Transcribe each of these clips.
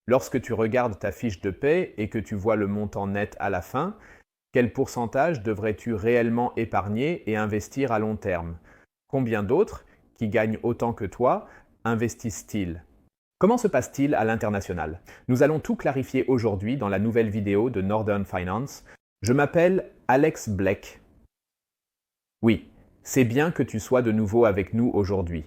Lorsque tu regardes ta fiche de paie et que tu vois le montant net à la fin, quel pourcentage devrais-tu réellement épargner et investir à long terme? Combien d'autres, qui gagnent autant que toi, investissent-ils? Comment se passe-t-il à l'international? Nous allons tout clarifier aujourd'hui dans la nouvelle vidéo de Northern Finance. Je m'appelle Alex Blake. Oui, c'est bien que tu sois de nouveau avec nous aujourd'hui.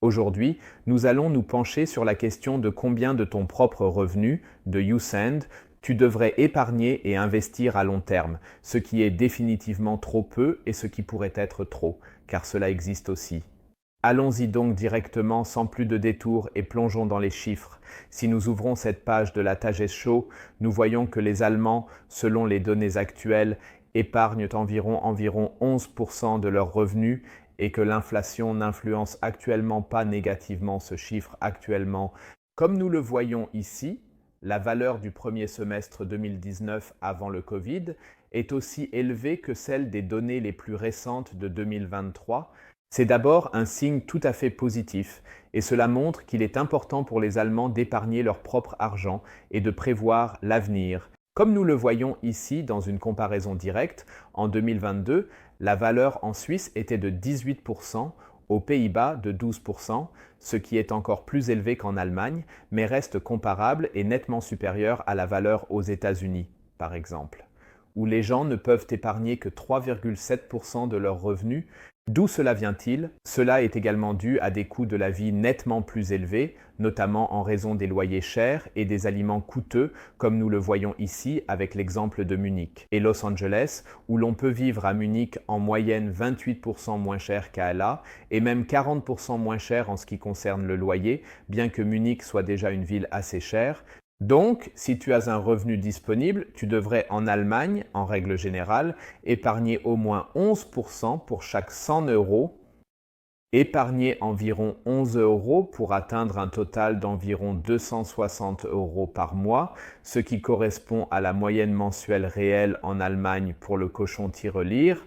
Aujourd'hui, nous allons nous pencher sur la question de combien de ton propre revenu, de YouSend, tu devrais épargner et investir à long terme, ce qui est définitivement trop peu et ce qui pourrait être trop, car cela existe aussi. Allons-y donc directement sans plus de détours et plongeons dans les chiffres. Si nous ouvrons cette page de la Tagesschau, nous voyons que les Allemands, selon les données actuelles, épargnent environ 11% de leurs revenus et que l'inflation n'influence actuellement pas négativement ce chiffre actuellement. Comme nous le voyons ici, la valeur du premier semestre 2019 avant le Covid est aussi élevée que celle des données les plus récentes de 2023. C'est d'abord un signe tout à fait positif et cela montre qu'il est important pour les Allemands d'épargner leur propre argent et de prévoir l'avenir. Comme nous le voyons ici dans une comparaison directe, en 2022, la valeur en Suisse était de 18%, aux Pays-Bas de 12%, ce qui est encore plus élevé qu'en Allemagne, mais reste comparable et nettement supérieur à la valeur aux États-Unis, par exemple, où les gens ne peuvent épargner que 3,7% de leurs revenus. D'où cela vient-il? Cela est également dû à des coûts de la vie nettement plus élevés, notamment en raison des loyers chers et des aliments coûteux, comme nous le voyons ici avec l'exemple de Munich et Los Angeles, où l'on peut vivre à Munich en moyenne 28% moins cher qu'à La, et même 40% moins cher en ce qui concerne le loyer, bien que Munich soit déjà une ville assez chère. Donc, si tu as un revenu disponible, tu devrais en Allemagne, en règle générale, épargner au moins 11% pour chaque 100 euros, épargner environ 11 euros pour atteindre un total d'environ 260 euros par mois, ce qui correspond à la moyenne mensuelle réelle en Allemagne pour le cochon tirelire.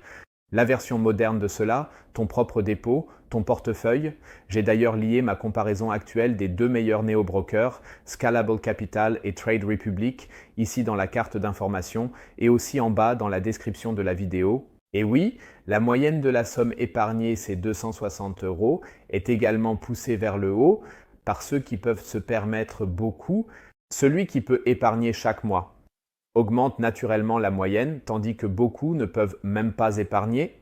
La version moderne de cela, ton propre dépôt, ton portefeuille. J'ai d'ailleurs lié ma comparaison actuelle des deux meilleurs néo-brokers, Scalable Capital et Trade Republic, ici dans la carte d'information et aussi en bas dans la description de la vidéo. Et oui, la moyenne de la somme épargnée, ces 260 euros, est également poussée vers le haut par ceux qui peuvent se permettre beaucoup, celui qui peut épargner chaque mois augmente naturellement la moyenne, tandis que beaucoup ne peuvent même pas épargner.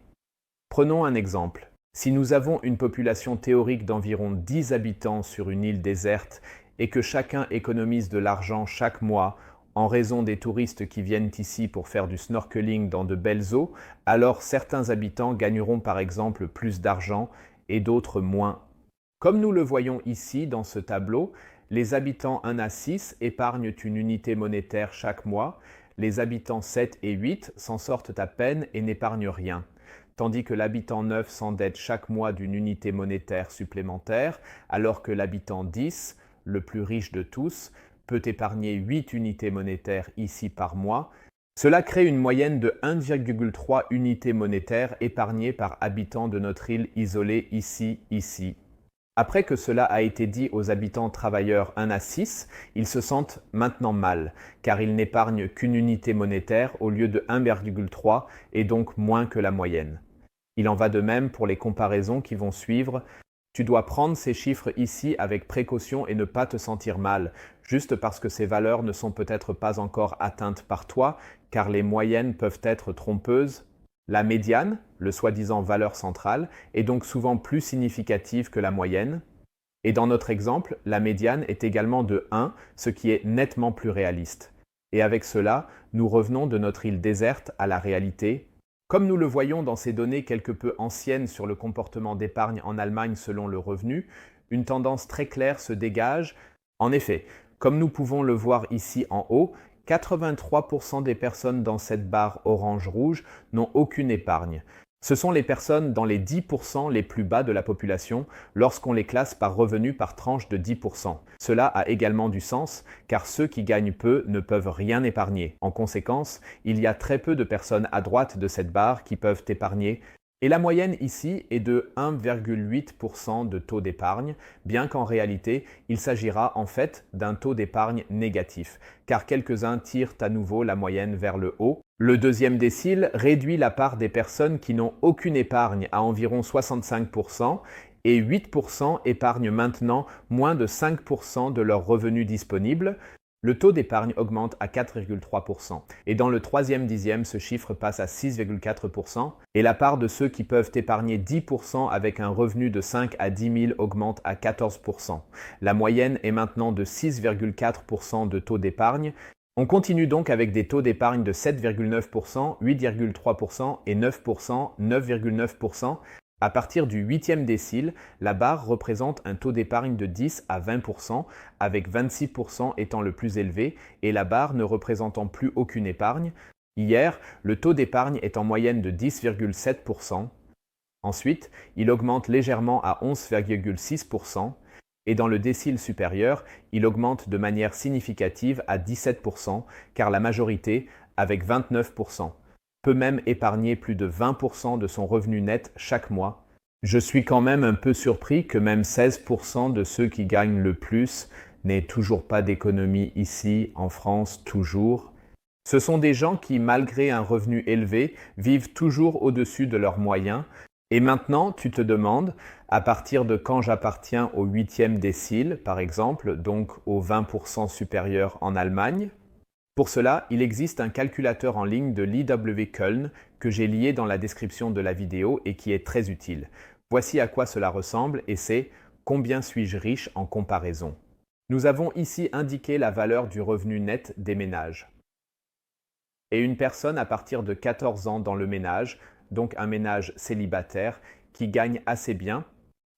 Prenons un exemple. Si nous avons une population théorique d'environ 10 habitants sur une île déserte et que chacun économise de l'argent chaque mois en raison des touristes qui viennent ici pour faire du snorkeling dans de belles eaux, alors certains habitants gagneront par exemple plus d'argent et d'autres moins. Comme nous le voyons ici dans ce tableau, les habitants 1 à 6 épargnent une unité monétaire chaque mois, les habitants 7 et 8 s'en sortent à peine et n'épargnent rien, tandis que l'habitant 9 s'endette chaque mois d'une unité monétaire supplémentaire, alors que l'habitant 10, le plus riche de tous, peut épargner 8 unités monétaires ici par mois. Cela crée une moyenne de 1,3 unités monétaires épargnées par habitant de notre île isolée ici. Après que cela a été dit aux habitants travailleurs 1 à 6, ils se sentent maintenant mal, car ils n'épargnent qu'une unité monétaire au lieu de 1,3 et donc moins que la moyenne. Il en va de même pour les comparaisons qui vont suivre. Tu dois prendre ces chiffres ici avec précaution et ne pas te sentir mal, juste parce que ces valeurs ne sont peut-être pas encore atteintes par toi, car les moyennes peuvent être trompeuses. La médiane, le soi-disant valeur centrale, est donc souvent plus significative que la moyenne. Et dans notre exemple, la médiane est également de 1, ce qui est nettement plus réaliste. Et avec cela, nous revenons de notre île déserte à la réalité. Comme nous le voyons dans ces données quelque peu anciennes sur le comportement d'épargne en Allemagne selon le revenu, une tendance très claire se dégage. En effet, comme nous pouvons le voir ici en haut, 83% des personnes dans cette barre orange-rouge n'ont aucune épargne. Ce sont les personnes dans les 10% les plus bas de la population lorsqu'on les classe par revenu par tranche de 10%. Cela a également du sens car ceux qui gagnent peu ne peuvent rien épargner. En conséquence, il y a très peu de personnes à droite de cette barre qui peuvent épargner. Et la moyenne ici est de 1,8% de taux d'épargne, bien qu'en réalité, il s'agira en fait d'un taux d'épargne négatif, car quelques-uns tirent à nouveau la moyenne vers le haut. Le deuxième décile réduit la part des personnes qui n'ont aucune épargne à environ 65%, et 8% épargnent maintenant moins de 5% de leurs revenus disponibles. Le taux d'épargne augmente à 4,3%. Et dans le troisième dixième, ce chiffre passe à 6,4%. Et la part de ceux qui peuvent épargner 10% avec un revenu de 5 à 10 000 augmente à 14%. La moyenne est maintenant de 6,4% de taux d'épargne. On continue donc avec des taux d'épargne de 7,9%, 8,3% et 9%, 9,9%. À partir du 8e décile, la barre représente un taux d'épargne de 10 à 20%, avec 26% étant le plus élevé et la barre ne représentant plus aucune épargne. Hier, le taux d'épargne est en moyenne de 10,7%. Ensuite, il augmente légèrement à 11,6%. Et dans le décile supérieur, il augmente de manière significative à 17%, car la majorité, avec 29%, peut même épargner plus de 20% de son revenu net chaque mois. Je suis quand même un peu surpris que même 16% de ceux qui gagnent le plus n'aient toujours pas d'économie ici, en France, toujours. Ce sont des gens qui, malgré un revenu élevé, vivent toujours au-dessus de leurs moyens. Et maintenant, tu te demandes, à partir de quand j'appartiens au 8e décile, par exemple, donc au 20% supérieur en Allemagne. Pour cela, il existe un calculateur en ligne de l'IW Köln que j'ai lié dans la description de la vidéo et qui est très utile. Voici à quoi cela ressemble et c'est « Combien suis-je riche en comparaison ?» Nous avons ici indiqué la valeur du revenu net des ménages. Et une personne à partir de 14 ans dans le ménage, donc un ménage célibataire, qui gagne assez bien.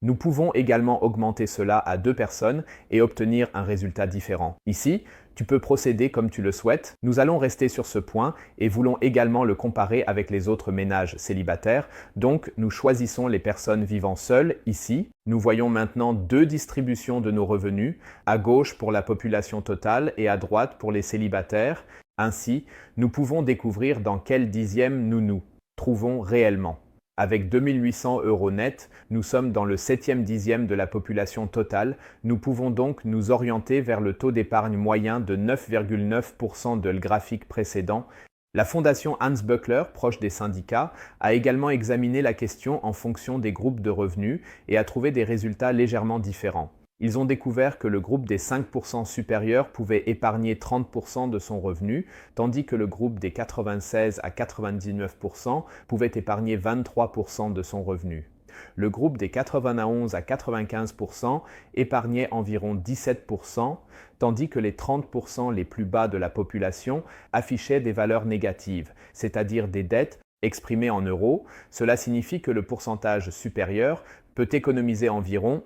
Nous pouvons également augmenter cela à 2 personnes et obtenir un résultat différent. Ici, tu peux procéder comme tu le souhaites. Nous allons rester sur ce point et voulons également le comparer avec les autres ménages célibataires. Donc, nous choisissons les personnes vivant seules ici. Nous voyons maintenant 2 distributions de nos revenus, à gauche pour la population totale et à droite pour les célibataires. Ainsi, nous pouvons découvrir dans quel dixième nous nous trouvons réellement. Avec 2 800 € net, nous sommes dans le 7e dixième de la population totale. Nous pouvons donc nous orienter vers le taux d'épargne moyen de 9,9% de le graphique précédent. La fondation Hans Böckler, proche des syndicats, a également examiné la question en fonction des groupes de revenus et a trouvé des résultats légèrement différents. Ils ont découvert que le groupe des 5% supérieurs pouvait épargner 30% de son revenu, tandis que le groupe des 96 à 99% pouvait épargner 23% de son revenu. Le groupe des 91 à 95% épargnait environ 17%, tandis que les 30% les plus bas de la population affichaient des valeurs négatives, c'est-à-dire des dettes exprimées en euros. Cela signifie que le pourcentage supérieur peut économiser environ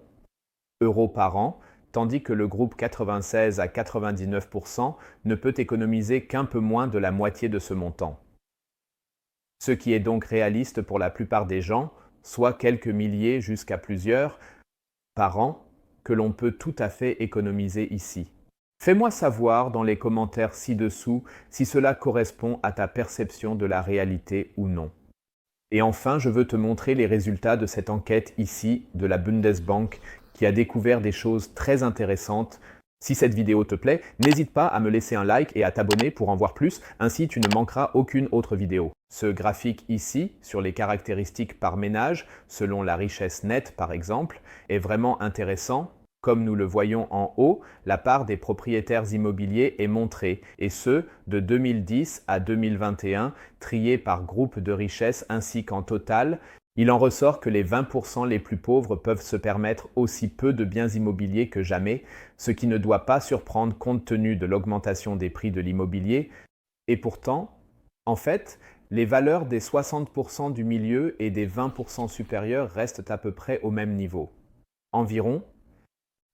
euros par an, tandis que le groupe 96 à 99% ne peut économiser qu'un peu moins de la moitié de ce montant. Ce qui est donc réaliste pour la plupart des gens, soit quelques milliers jusqu'à plusieurs par an, que l'on peut tout à fait économiser ici. Fais-moi savoir dans les commentaires ci-dessous si cela correspond à ta perception de la réalité ou non. Et enfin, je veux te montrer les résultats de cette enquête ici de la Bundesbank qui a découvert des choses très intéressantes. Si cette vidéo te plaît, n'hésite pas à me laisser un like et à t'abonner pour en voir plus, ainsi tu ne manqueras aucune autre vidéo. Ce graphique ici, sur les caractéristiques par ménage, selon la richesse nette par exemple, est vraiment intéressant. Comme nous le voyons en haut, la part des propriétaires immobiliers est montrée, et ce, de 2010 à 2021, triés par groupe de richesse ainsi qu'en total. Il en ressort que les 20% les plus pauvres peuvent se permettre aussi peu de biens immobiliers que jamais, ce qui ne doit pas surprendre compte tenu de l'augmentation des prix de l'immobilier. Et pourtant, en fait, les valeurs des 60% du milieu et des 20% supérieurs restent à peu près au même niveau. Environ.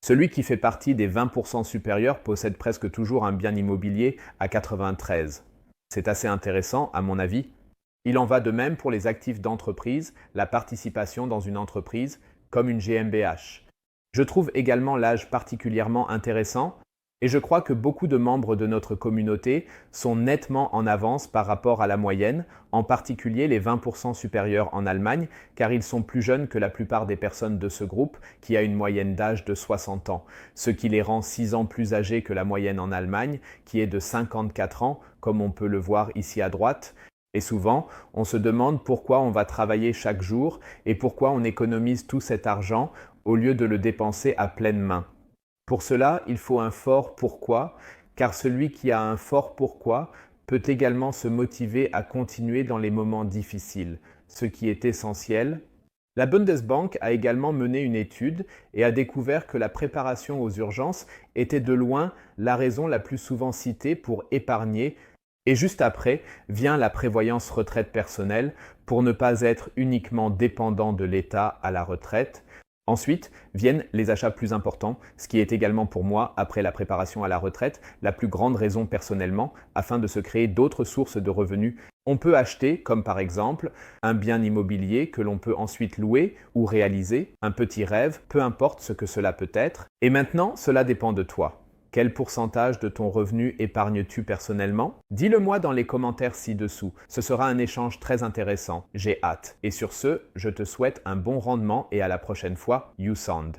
Celui qui fait partie des 20% supérieurs possède presque toujours un bien immobilier à 93. C'est assez intéressant, à mon avis. Il en va de même pour les actifs d'entreprise, la participation dans une entreprise, comme une GmbH. Je trouve également l'âge particulièrement intéressant. Et je crois que beaucoup de membres de notre communauté sont nettement en avance par rapport à la moyenne, en particulier les 20% supérieurs en Allemagne, car ils sont plus jeunes que la plupart des personnes de ce groupe, qui a une moyenne d'âge de 60 ans, ce qui les rend 6 ans plus âgés que la moyenne en Allemagne, qui est de 54 ans, comme on peut le voir ici à droite. Et souvent, on se demande pourquoi on va travailler chaque jour et pourquoi on économise tout cet argent au lieu de le dépenser à pleine main. Pour cela, il faut un fort pourquoi, car celui qui a un fort pourquoi peut également se motiver à continuer dans les moments difficiles, ce qui est essentiel. La Bundesbank a également mené une étude et a découvert que la préparation aux urgences était de loin la raison la plus souvent citée pour épargner, et juste après vient la prévoyance retraite personnelle pour ne pas être uniquement dépendant de l'État à la retraite. Ensuite viennent les achats plus importants, ce qui est également pour moi, après la préparation à la retraite, la plus grande raison personnellement, afin de se créer d'autres sources de revenus. On peut acheter, comme par exemple, un bien immobilier que l'on peut ensuite louer ou réaliser, un petit rêve, peu importe ce que cela peut être. Et maintenant, cela dépend de toi. Quel pourcentage de ton revenu épargnes-tu personnellement? Dis-le-moi dans les commentaires ci-dessous. Ce sera un échange très intéressant. J'ai hâte. Et sur ce, je te souhaite un bon rendement et à la prochaine fois. You Sound.